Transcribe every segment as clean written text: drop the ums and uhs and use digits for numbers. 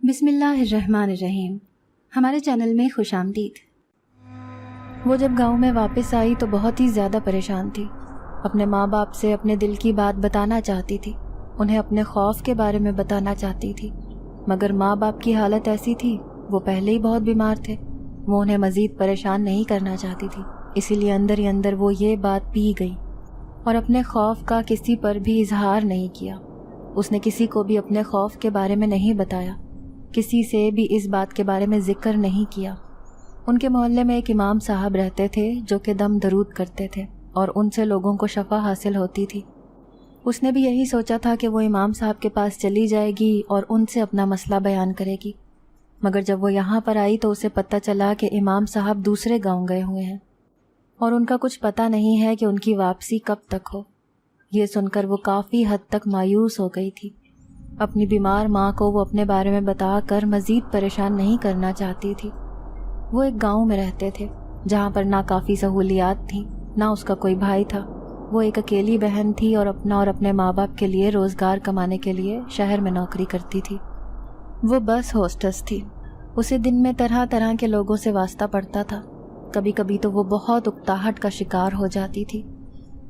بسم اللہ الرحمن الرحیم۔ ہمارے چینل میں خوش آمدید۔ وہ جب گاؤں میں واپس آئی تو بہت ہی زیادہ پریشان تھی۔ اپنے ماں باپ سے اپنے دل کی بات بتانا چاہتی تھی، انہیں اپنے خوف کے بارے میں بتانا چاہتی تھی، مگر ماں باپ کی حالت ایسی تھی، وہ پہلے ہی بہت بیمار تھے، وہ انہیں مزید پریشان نہیں کرنا چاہتی تھی، اسی لیے اندر ہی اندر وہ یہ بات پی گئی اور اپنے خوف کا کسی پر بھی اظہار نہیں کیا۔ اس نے کسی کو بھی اپنے خوف کے بارے میں نہیں بتایا، کسی سے بھی اس بات کے بارے میں ذکر نہیں کیا۔ ان کے محلے میں ایک امام صاحب رہتے تھے جو کہ دم درود کرتے تھے اور ان سے لوگوں کو شفا حاصل ہوتی تھی۔ اس نے بھی یہی سوچا تھا کہ وہ امام صاحب کے پاس چلی جائے گی اور ان سے اپنا مسئلہ بیان کرے گی، مگر جب وہ یہاں پر آئی تو اسے پتہ چلا کہ امام صاحب دوسرے گاؤں گئے ہوئے ہیں اور ان کا کچھ پتہ نہیں ہے کہ ان کی واپسی کب تک ہو۔ یہ سن کر وہ کافی حد تک مایوس ہو گئی تھی۔ اپنی بیمار ماں کو وہ اپنے بارے میں بتا کر مزید پریشان نہیں کرنا چاہتی تھی۔ وہ ایک گاؤں میں رہتے تھے جہاں پر نہ کافی سہولیات تھیں، نہ اس کا کوئی بھائی تھا۔ وہ ایک اکیلی بہن تھی اور اپنا اور اپنے ماں باپ کے لیے روزگار کمانے کے لیے شہر میں نوکری کرتی تھی۔ وہ بس ہوسٹس تھی۔ اسے دن میں طرح طرح کے لوگوں سے واسطہ پڑتا تھا۔ کبھی کبھی تو وہ بہت اکتاہٹ کا شکار ہو جاتی تھی۔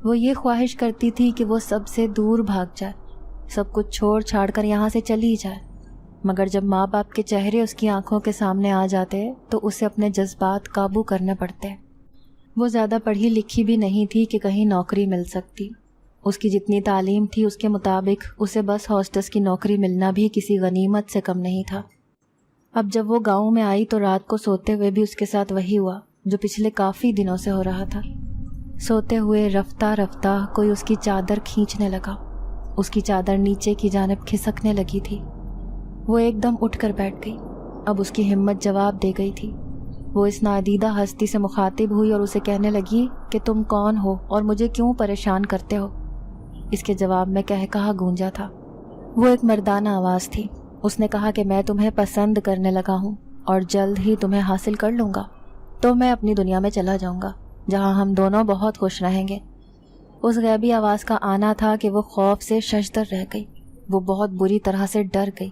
وہ یہ خواہش کرتی تھی کہ وہ سب سے دور بھاگ جائے، سب کچھ چھوڑ چھاڑ کر یہاں سے چلی جائے، مگر جب ماں باپ کے چہرے اس کی آنکھوں کے سامنے آ جاتے تو اسے اپنے جذبات قابو کرنے پڑتے۔ وہ زیادہ پڑھی لکھی بھی نہیں تھی کہ کہیں نوکری مل سکتی۔ اس کی جتنی تعلیم تھی اس کے مطابق اسے بس ہاسٹس کی نوکری ملنا بھی کسی غنیمت سے کم نہیں تھا۔ اب جب وہ گاؤں میں آئی تو رات کو سوتے ہوئے بھی اس کے ساتھ وہی ہوا جو پچھلے کافی دنوں سے ہو رہا تھا۔ سوتے ہوئے رفتہ رفتہ کوئی اس کی چادر کھینچنے لگا۔ اس کی چادر نیچے کی جانب کھسکنے لگی تھی۔ وہ ایک دم اٹھ کر بیٹھ گئی۔ اب اس کی ہمت جواب دے گئی تھی۔ وہ اس نادیدہ ہستی سے مخاطب ہوئی اور اسے کہنے لگی کہ تم کون ہو اور مجھے کیوں پریشان کرتے ہو؟ اس کے جواب میں کہا گونجا تھا۔ وہ ایک مردانہ آواز تھی۔ اس نے کہا کہ میں تمہیں پسند کرنے لگا ہوں اور جلد ہی تمہیں حاصل کر لوں گا، تو میں اپنی دنیا میں چلا جاؤں گا جہاں ہم دونوں بہت خوش رہیں گے۔ اس غیبی آواز کا آنا تھا کہ وہ خوف سے ششدر رہ گئی۔ وہ بہت بری طرح سے ڈر گئی۔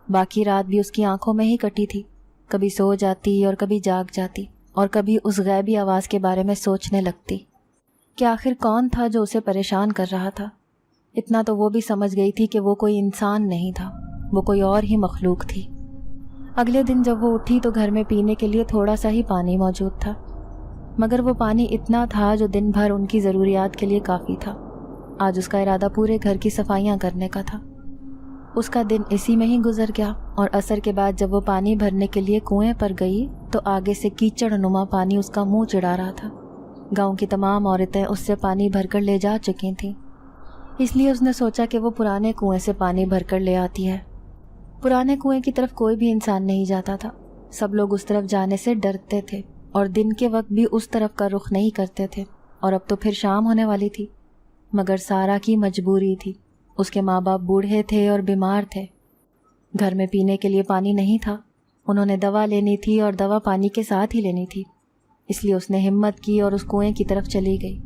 باقی رات بھی اس کی آنکھوں میں ہی کٹی تھی۔ کبھی سو جاتی اور کبھی جاگ جاتی اور کبھی اس غیبی آواز کے بارے میں سوچنے لگتی کہ آخر کون تھا جو اسے پریشان کر رہا تھا۔ اتنا تو وہ بھی سمجھ گئی تھی کہ وہ کوئی انسان نہیں تھا، وہ کوئی اور ہی مخلوق تھی۔ اگلے دن جب وہ اٹھی تو گھر میں پینے کے لیے تھوڑا سا ہی پانی موجود تھا، مگر وہ پانی اتنا تھا جو دن بھر ان کی ضروریات کے لیے کافی تھا۔ آج اس کا ارادہ پورے گھر کی صفائیاں کرنے کا تھا۔ اس کا دن اسی میں ہی گزر گیا اور عصر کے بعد جب وہ پانی بھرنے کے لیے کنویں پر گئی تو آگے سے کیچڑ نما پانی اس کا منہ چڑھا رہا تھا۔ گاؤں کی تمام عورتیں اس سے پانی بھر کر لے جا چکی تھیں، اس لیے اس نے سوچا کہ وہ پرانے کنویں سے پانی بھر کر لے آتی ہے۔ پرانے کنویں کی طرف کوئی بھی انسان نہیں جاتا تھا، سب لوگ اس طرف جانے سے ڈرتے تھے اور دن کے وقت بھی اس طرف کا رخ نہیں کرتے تھے، اور اب تو پھر شام ہونے والی تھی۔ مگر سارا کی مجبوری تھی، اس کے ماں باپ بوڑھے تھے اور بیمار تھے، گھر میں پینے کے لیے پانی نہیں تھا، انہوں نے دوا لینی تھی اور دوا پانی کے ساتھ ہی لینی تھی، اس لیے اس نے ہمت کی اور اس کنویں کی طرف چلی گئی۔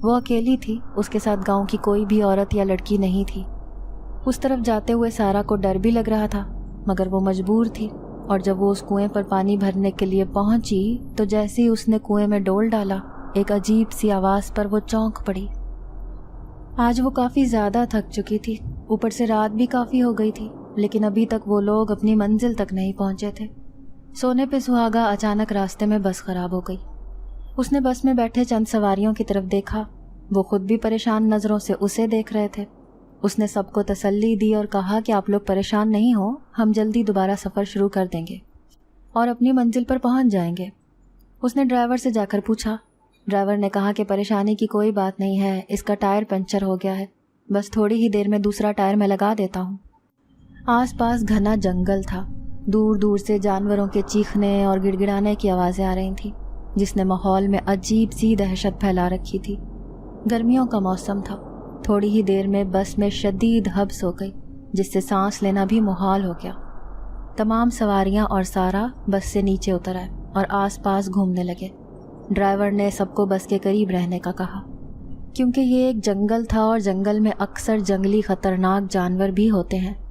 وہ اکیلی تھی، اس کے ساتھ گاؤں کی کوئی بھی عورت یا لڑکی نہیں تھی۔ اس طرف جاتے ہوئے سارا کو ڈر بھی لگ رہا تھا، مگر وہ مجبور تھی، اور جب وہ اس کنویں پر پانی بھرنے کے لیے پہنچی تو جیسے ہی اس نے کنویں میں ڈول ڈالا ایک عجیب سی آواز پر وہ چونک پڑی۔ آج وہ کافی زیادہ تھک چکی تھی، اوپر سے رات بھی کافی ہو گئی تھی، لیکن ابھی تک وہ لوگ اپنی منزل تک نہیں پہنچے تھے۔ سونے پہ سہاگا اچانک راستے میں بس خراب ہو گئی۔ اس نے بس میں بیٹھے چند سواریوں کی طرف دیکھا، وہ خود بھی پریشان نظروں سے اسے دیکھ رہے تھے۔ اس نے سب کو تسلی دی اور کہا کہ آپ لوگ پریشان نہیں ہو، ہم جلدی دوبارہ سفر شروع کر دیں گے اور اپنی منزل پر پہنچ جائیں گے۔ اس نے ڈرائیور سے جا کر پوچھا۔ ڈرائیور نے کہا کہ پریشانی کی کوئی بات نہیں ہے، اس کا ٹائر پنچر ہو گیا ہے، بس تھوڑی ہی دیر میں دوسرا ٹائر میں لگا دیتا ہوں۔ آس پاس گھنا جنگل تھا، دور دور سے جانوروں کے چیخنے اور گڑ گڑانے کی آوازیں آ رہی تھیں، جس نے ماحول میں عجیب سی دہشت پھیلا رکھی تھی۔ گرمیوں کا موسم تھا۔ تھوڑی ہی دیر میں بس میں شدید حبس ہو گئی، جس سے سانس لینا بھی محال ہو گیا۔ تمام سواریاں اور سارا بس سے نیچے اتر آئے اور آس پاس گھومنے لگے۔ ڈرائیور نے سب کو بس کے قریب رہنے کا کہا، کیونکہ یہ ایک جنگل تھا اور جنگل میں اکثر جنگلی خطرناک جانور بھی ہوتے ہیں،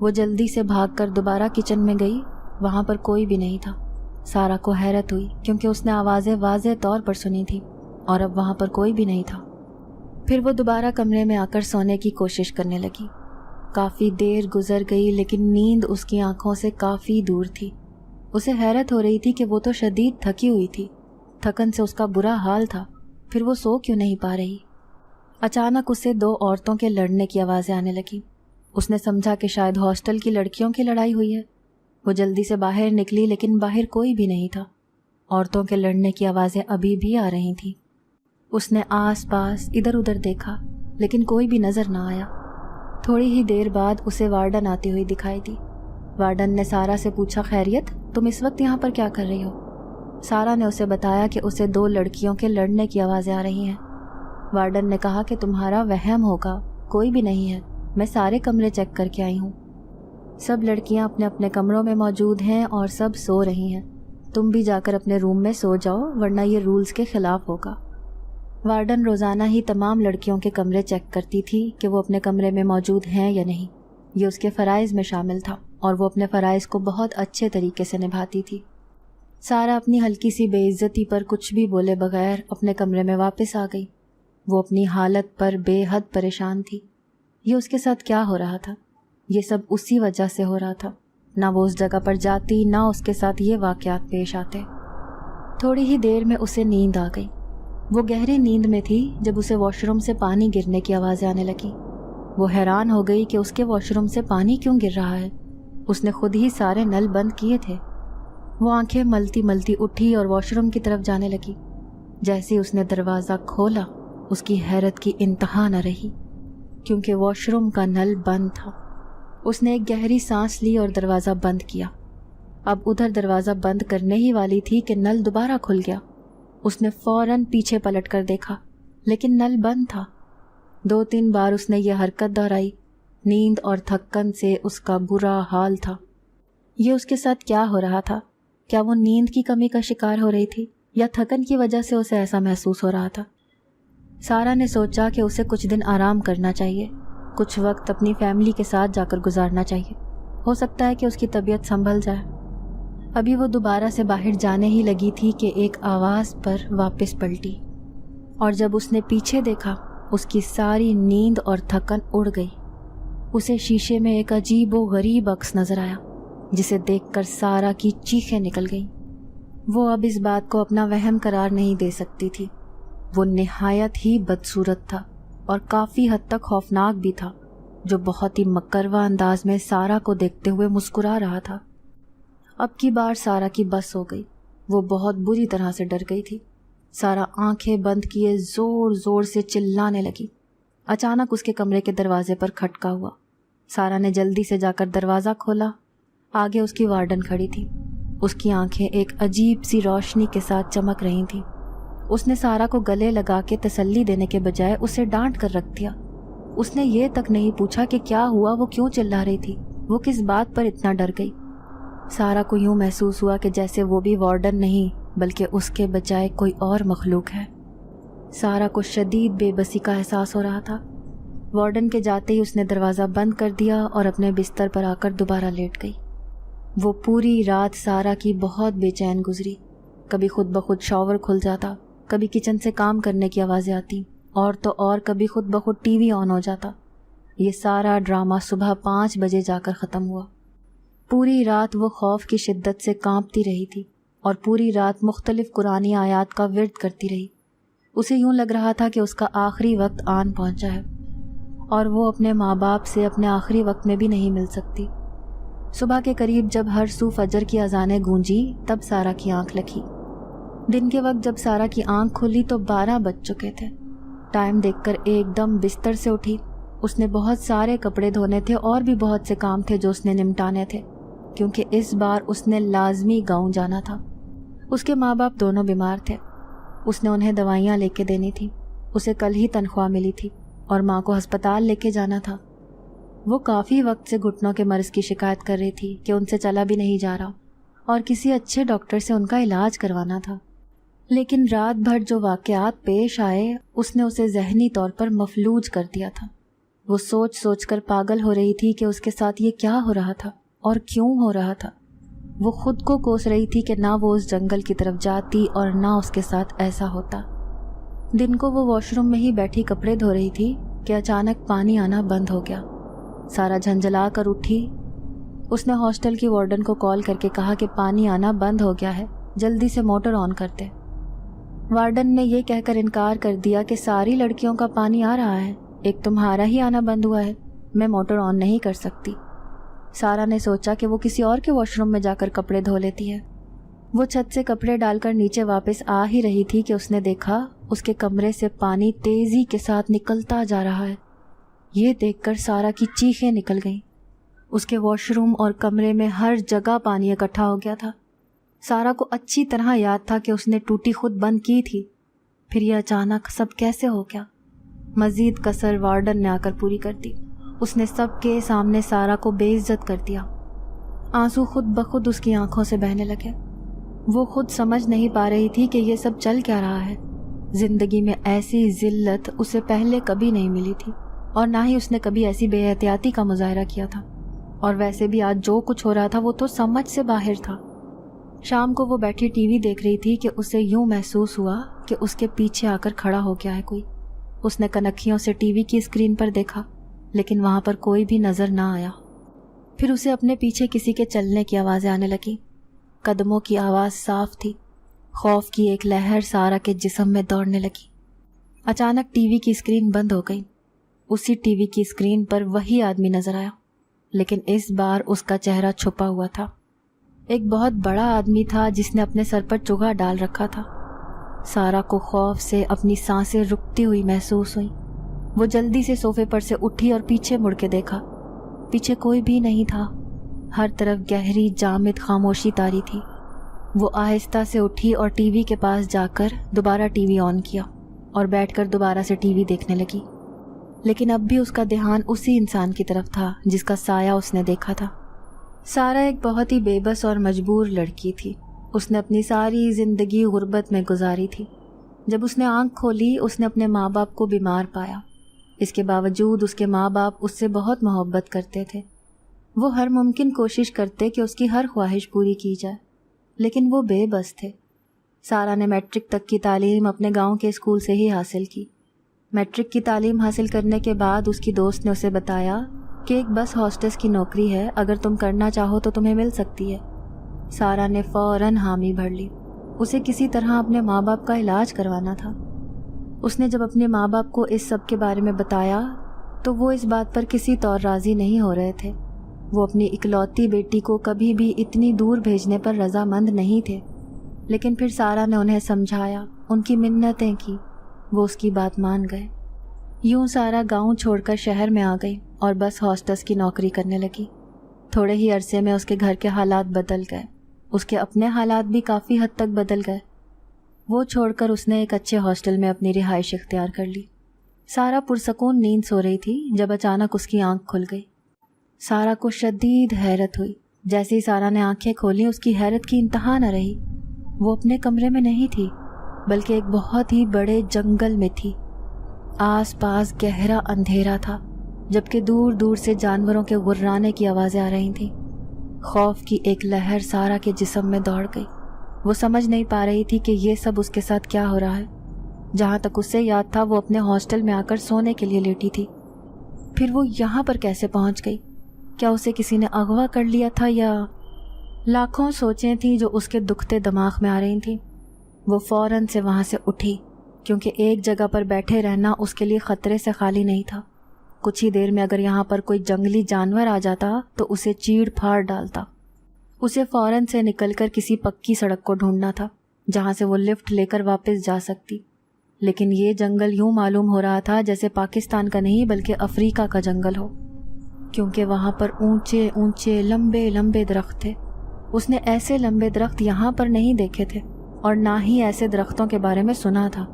وہ جلدی سے بھاگ کر دوبارہ کچن میں گئی. وہاں پر کوئی بھی نہیں تھا. سارا کو حیرت ہوئی کیونکہ اس نے آوازیں واضح طور پر سنی تھی اور اب وہاں پر کوئی بھی نہیں تھا. پھر وہ دوبارہ کمرے میں آ کر سونے کی کوشش کرنے لگی. کافی دیر گزر گئی لیکن نیند اس کی آنکھوں سے کافی دور تھی. اسے حیرت ہو رہی تھی کہ وہ تو شدید تھکی ہوئی تھی. تھکن سے اس کا برا حال تھا. پھر وہ سو کیوں نہیں پا رہی؟ اچانک اسے 2 عورتوں کے لڑنے کی آوازیں آنے لگی. اس نے سمجھا کہ شاید ہاسٹل کی لڑکیوں کی لڑائی ہوئی ہے. وہ جلدی سے باہر نکلی لیکن باہر کوئی بھی نہیں تھا. عورتوں کے لڑنے کی آوازیں ابھی بھی آ رہی تھیں. اس نے آس پاس ادھر ادھر دیکھا لیکن کوئی بھی نظر نہ آیا. تھوڑی ہی دیر بعد اسے وارڈن آتی ہوئی دکھائی دی. وارڈن نے سارا سے پوچھا، خیریت، تم اس وقت یہاں پر کیا کر رہی ہو؟ سارا نے اسے بتایا کہ اسے 2 لڑکیوں کے لڑنے کی آوازیں آ رہی ہیں. وارڈن نے کہا کہ تمہارا وہم ہوگا، کوئی بھی نہیں ہے، میں سارے کمرے چیک کر کے آئی ہوں. سب لڑکیاں اپنے اپنے کمروں میں موجود ہیں اور سب سو رہی ہیں. تم بھی جا کر اپنے روم میں سو جاؤ ورنہ یہ رولز کے خلاف ہوگا. وارڈن روزانہ ہی تمام لڑکیوں کے کمرے چیک کرتی تھی کہ وہ اپنے کمرے میں موجود ہیں یا نہیں. یہ اس کے فرائض میں شامل تھا اور وہ اپنے فرائض کو بہت اچھے طریقے سے نبھاتی تھی. سارا اپنی ہلکی سی بے عزتی پر کچھ بھی بولے بغیر اپنے کمرے میں واپس آ گئی. وہ اپنی حالت پر بے حد پریشان تھی. یہ اس کے ساتھ کیا ہو رہا تھا؟ یہ سب اسی وجہ سے ہو رہا تھا. نہ وہ اس جگہ پر جاتی نہ اس کے ساتھ یہ واقعات پیش آتے. تھوڑی ہی دیر میں اسے نیند آ گئی. وہ گہری نیند میں تھی جب اسے واش روم سے پانی گرنے کی آوازیں آنے لگیں. وہ حیران ہو گئی کہ اس کے واش روم سے پانی کیوں گر رہا ہے. اس نے خود ہی سارے نل بند کیے تھے. وہ آنکھیں ملتی ملتی اٹھی اور واش روم کی طرف جانے لگی. جیسے اس نے دروازہ کھولا اس کی حیرت کی انتہا نہ رہی کیونکہ واش روم کا نل بند تھا. اس نے ایک گہری سانس لی اور دروازہ بند کیا. اب ادھر دروازہ بند کرنے ہی والی تھی کہ نل دوبارہ کھل گیا. اس نے فوراً پیچھے پلٹ کر دیکھا لیکن نل بند تھا. 2-3 بار اس نے یہ حرکت دہرائی. نیند اور تھکن سے اس کا برا حال تھا. یہ اس کے ساتھ کیا ہو رہا تھا؟ کیا وہ نیند کی کمی کا شکار ہو رہی تھی یا تھکن کی وجہ سے اسے ایسا محسوس ہو رہا تھا؟ سارا نے سوچا کہ اسے کچھ دن آرام کرنا چاہیے. کچھ وقت اپنی فیملی کے ساتھ جا کر گزارنا چاہیے. ہو سکتا ہے کہ اس کی طبیعت سنبھل جائے. ابھی وہ دوبارہ سے باہر جانے ہی لگی تھی کہ ایک آواز پر واپس پلٹی اور جب اس نے پیچھے دیکھا اس کی ساری نیند اور تھکن اڑ گئی. اسے شیشے میں ایک عجیب و غریب عکس نظر آیا جسے دیکھ کر سارا کی چیخیں نکل گئیں. وہ اب اس بات کو اپنا وہم قرار نہیں دے سکتی تھی. وہ نہایت ہی بدصورت تھا اور کافی حد تک خوفناک بھی تھا جو بہت ہی مکروہ انداز میں سارا کو دیکھتے ہوئے مسکرا رہا تھا. اب کی بار سارا کی بس ہو گئی. وہ بہت بری طرح سے ڈر گئی تھی. سارا آنکھیں بند کیے زور زور سے چلانے لگی. اچانک اس کے کمرے کے دروازے پر کھٹکا ہوا. سارا نے جلدی سے جا کر دروازہ کھولا. آگے اس کی وارڈن کھڑی تھی. اس کی آنکھیں ایک عجیب سی روشنی کے ساتھ چمک رہی تھیں. اس نے سارا کو گلے لگا کے تسلی دینے کے بجائے اسے ڈانٹ کر رکھ دیا. اس نے یہ تک نہیں پوچھا کہ کیا ہوا، وہ کیوں چلا رہی تھی، وہ کس بات پر اتنا ڈر گئی. سارا کو یوں محسوس ہوا کہ جیسے وہ بھی وارڈن نہیں بلکہ اس کے بجائے کوئی اور مخلوق ہے. سارا کو شدید بے بسی کا احساس ہو رہا تھا. وارڈن کے جاتے ہی اس نے دروازہ بند کر دیا اور اپنے بستر پر آ کر دوبارہ لیٹ گئی. وہ پوری رات سارا کی بہت بے چین گزری. کبھی خود بخود شاور کھل جاتا، کبھی کچن سے کام کرنے کی آوازیں آتی اور تو اور کبھی خود بخود ٹی وی آن ہو جاتا. یہ سارا ڈرامہ صبح 5 بجے جا کر ختم ہوا. پوری رات وہ خوف کی شدت سے کانپتی رہی تھی اور پوری رات مختلف قرآنی آیات کا ورد کرتی رہی. اسے یوں لگ رہا تھا کہ اس کا آخری وقت آن پہنچا ہے اور وہ اپنے ماں باپ سے اپنے آخری وقت میں بھی نہیں مل سکتی. صبح کے قریب جب ہر سو فجر کی اذانیں گونجی تب سارا کی آنکھ لکھی. دن کے وقت جب سارا کی آنکھ کھلی تو 12 بج چکے تھے. ٹائم دیکھ کر ایک دم بستر سے اٹھی. اس نے بہت سارے کپڑے دھونے تھے اور بھی بہت سے کام تھے جو اس نے نمٹانے تھے کیونکہ اس بار اس نے لازمی گاؤں جانا تھا. اس کے ماں باپ دونوں بیمار تھے. اس نے انہیں دوائیاں لے کے دینی تھی. اسے کل ہی تنخواہ ملی تھی اور ماں کو ہسپتال لے کے جانا تھا. وہ کافی وقت سے گھٹنوں کے مرض کی شکایت کر رہی تھی کہ ان سے چلا بھی نہیں جا رہا اور کسی اچھے ڈاکٹر سے ان کا علاج کروانا تھا. لیکن رات بھر جو واقعات پیش آئے اس نے اسے ذہنی طور پر مفلوج کر دیا تھا. وہ سوچ سوچ کر پاگل ہو رہی تھی کہ اس کے ساتھ یہ کیا ہو رہا تھا اور کیوں ہو رہا تھا۔ وہ خود کو کوس رہی تھی کہ نہ وہ اس جنگل کی طرف جاتی اور نہ اس کے ساتھ ایسا ہوتا۔ دن کو وہ واش روم میں ہی بیٹھی کپڑے دھو رہی تھی کہ اچانک پانی آنا بند ہو گیا۔ سارا جھنجھلا کر اٹھی۔ اس نے ہاسٹل کی وارڈن کو کال کر کے کہا کہ پانی آنا بند ہو گیا ہے، جلدی سے موٹر آن کر دے۔ وارڈن نے یہ کہہ کر انکار کر دیا کہ ساری لڑکیوں کا پانی آ رہا ہے، ایک تمہارا ہی آنا بند ہوا ہے، میں موٹر آن نہیں کر سکتی۔ سارا نے سوچا کہ وہ کسی اور کے واش روم میں جا کر کپڑے دھو لیتی ہے۔ وہ چھت سے کپڑے ڈال کر نیچے واپس آ ہی رہی تھی کہ اس نے دیکھا اس کے کمرے سے پانی تیزی کے ساتھ نکلتا جا رہا ہے۔ یہ دیکھ کر سارا کی چیخیں نکل گئیں۔ اس کے واش روم اور کمرے میں ہر جگہ پانی اکٹھا ہو گیا تھا۔ سارا کو اچھی طرح یاد تھا کہ اس نے ٹوٹی خود بند کی تھی، پھر یہ اچانک سب کیسے ہو گیا؟ مزید کسر وارڈن نے آ کر پوری کر دی۔ اس نے سب کے سامنے سارا کو بے عزت کر دیا۔ آنسو خود بخود اس کی آنکھوں سے بہنے لگے۔ وہ خود سمجھ نہیں پا رہی تھی کہ یہ سب چل کیا رہا ہے۔ زندگی میں ایسی ذلت اسے پہلے کبھی نہیں ملی تھی، اور نہ ہی اس نے کبھی ایسی بے احتیاطی کا مظاہرہ کیا تھا، اور ویسے بھی آج جو کچھ ہو رہا تھا وہ تو سمجھ سے باہر تھا۔ شام کو وہ بیٹھی ٹی وی دیکھ رہی تھی کہ اسے یوں محسوس ہوا کہ اس کے پیچھے آ کر کھڑا ہو گیا ہے کوئی۔ اس نے کنکھیوں سے ٹی وی کی اسکرین پر دیکھا، لیکن وہاں پر کوئی بھی نظر نہ آیا۔ پھر اسے اپنے پیچھے کسی کے چلنے کی آوازیں آنے لگیں۔ قدموں کی آواز صاف تھی۔ خوف کی ایک لہر سارا کے جسم میں دوڑنے لگی۔ اچانک ٹی وی کی اسکرین بند ہو گئی۔ اسی ٹی وی کی اسکرین پر وہی آدمی نظر آیا، لیکن اس بار اس کا چہرہ چھپا ہوا تھا۔ ایک بہت بڑا آدمی تھا جس نے اپنے سر پر چگا ڈال رکھا تھا۔ سارا کو خوف سے اپنی سانسیں رکتی ہوئی محسوس ہوئی۔ وہ جلدی سے صوفے پر سے اٹھی اور پیچھے مڑ کے دیکھا۔ پیچھے کوئی بھی نہیں تھا۔ ہر طرف گہری جامد خاموشی طاری تھی۔ وہ آہستہ سے اٹھی اور ٹی وی کے پاس جا کر دوبارہ ٹی وی آن کیا اور بیٹھ کر دوبارہ سے ٹی وی دیکھنے لگی، لیکن اب بھی اس کا دھیان اسی انسان کی طرف تھا جس کا سایہ اس نے دیکھا تھا۔ سارا ایک بہت ہی بے بس اور مجبور لڑکی تھی۔ اس نے اپنی ساری زندگی غربت میں گزاری تھی۔ جب اس نے آنکھ کھولی اس نے اپنے ماں باپ کو بیمار پایا۔ اس کے باوجود اس کے ماں باپ اس سے بہت محبت کرتے تھے۔ وہ ہر ممکن کوشش کرتے کہ اس کی ہر خواہش پوری کی جائے، لیکن وہ بے بس تھے۔ سارا نے میٹرک تک کی تعلیم اپنے گاؤں کے اسکول سے ہی حاصل کی۔ میٹرک کی تعلیم حاصل کرنے کے بعد اس کی دوست نے اسے بتایا کہ ایک بس ہاسٹس کی نوکری ہے، اگر تم کرنا چاہو تو تمہیں مل سکتی ہے۔ سارا نے فوراً حامی بھر لی۔ اسے کسی طرح اپنے ماں باپ کا علاج کروانا تھا۔ اس نے جب اپنے ماں باپ کو اس سب کے بارے میں بتایا تو وہ اس بات پر کسی طور راضی نہیں ہو رہے تھے۔ وہ اپنی اکلوتی بیٹی کو کبھی بھی اتنی دور بھیجنے پر رضامند نہیں تھے، لیکن پھر سارا نے انہیں سمجھایا، ان کی منتیں کی، وہ اس کی بات مان گئے۔ یوں سارا گاؤں چھوڑ کر شہر میں آ گئی اور بس ہاسٹس کی نوکری کرنے لگی۔ تھوڑے ہی عرصے میں اس کے گھر کے حالات بدل گئے۔ اس کے اپنے حالات بھی کافی حد تک بدل گئے۔ وہ چھوڑ کر اس نے ایک اچھے ہاسٹل میں اپنی رہائش اختیار کر لی۔ سارا پرسکون نیند سو رہی تھی جب اچانک اس کی آنکھ کھل گئی۔ سارا کو شدید حیرت ہوئی۔ جیسے ہی سارا نے آنکھیں کھولیں اس کی حیرت کی انتہا نہ رہی۔ وہ اپنے کمرے میں نہیں تھی، بلکہ ایک بہت ہی بڑے جنگل میں تھی۔ آس پاس گہرا اندھیرا تھا، جبکہ دور دور سے جانوروں کے غرانے کی آوازیں آ رہی تھیں۔ خوف کی ایک لہر سارا کے جسم میں دوڑ گئی۔ وہ سمجھ نہیں پا رہی تھی کہ یہ سب اس کے ساتھ کیا ہو رہا ہے۔ جہاں تک اسے یاد تھا وہ اپنے ہاسٹل میں آ کر سونے کے لیے لیٹی تھی۔ پھر وہ یہاں پر کیسے پہنچ گئی؟ کیا اسے کسی نے اغوا کر لیا تھا یا… لاکھوں سوچیں تھیں جو اس کے دکھتے دماغ میں آ رہی تھیں۔ وہ فوراً سے وہاں سے اٹھی، کیونکہ ایک جگہ پر بیٹھے رہنا اس کے لیے خطرے سے خالی نہیں تھا۔ کچھ ہی دیر میں اگر یہاں پر کوئی جنگلی جانور آ جاتا تو اسے چیڑ پھاڑ ڈالتا۔ اسے فوراً سے نکل کر کسی پکی سڑک کو ڈھونڈنا تھا جہاں سے وہ لفٹ لے کر واپس جا سکتی، لیکن یہ جنگل یوں معلوم ہو رہا تھا جیسے پاکستان کا نہیں بلکہ افریقہ کا جنگل ہو، کیونکہ وہاں پر اونچے اونچے لمبے لمبے درخت تھے۔ اس نے ایسے لمبے درخت یہاں پر نہیں دیکھے تھے اور نہ ہی ایسے درختوں کے بارے میں سنا تھا۔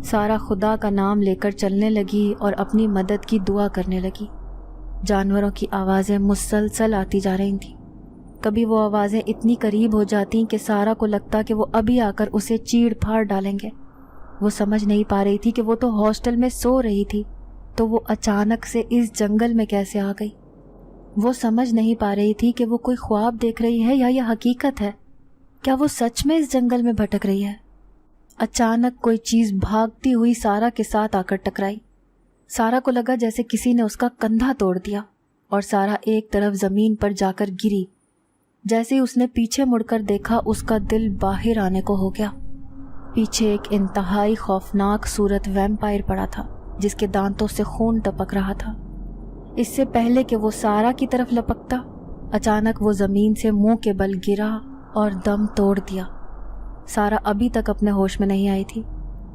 سارا خدا کا نام لے کر چلنے لگی اور اپنی مدد کی دعا کرنے لگی۔ جانوروں کی آوازیں مسلسل آتی جا رہی تھیں۔ کبھی وہ آوازیں اتنی قریب ہو جاتیں کہ سارا کو لگتا کہ وہ ابھی آ کر اسے چیڑ پھاڑ ڈالیں گے۔ وہ سمجھ نہیں پا رہی تھی کہ وہ تو ہاسٹل میں سو رہی تھی، تو وہ اچانک سے اس جنگل میں کیسے آ گئی؟ وہ سمجھ نہیں پا رہی تھی کہ وہ کوئی خواب دیکھ رہی ہے یا یہ حقیقت ہے۔ کیا وہ سچ میں اس جنگل میں بھٹک رہی ہے؟ اچانک کوئی چیز بھاگتی ہوئی سارا کے ساتھ آ کر ٹکرائی۔ سارا کو لگا جیسے کسی نے اس کا کندھا توڑ دیا اور سارا ایک طرف زمین پر جا کر گری۔ جیسے ہی اس نے پیچھے مڑ کر دیکھا اس کا دل باہر آنے کو ہو گیا۔ پیچھے ایک انتہائی خوفناک صورت ویمپائر پڑا تھا جس کے دانتوں سے خون ٹپک رہا تھا۔ اس سے پہلے کہ وہ سارا کی طرف لپکتا، اچانک وہ زمین سے منہ کے بل گرا اور دم توڑ دیا۔ سارا ابھی تک اپنے ہوش میں نہیں آئی تھی۔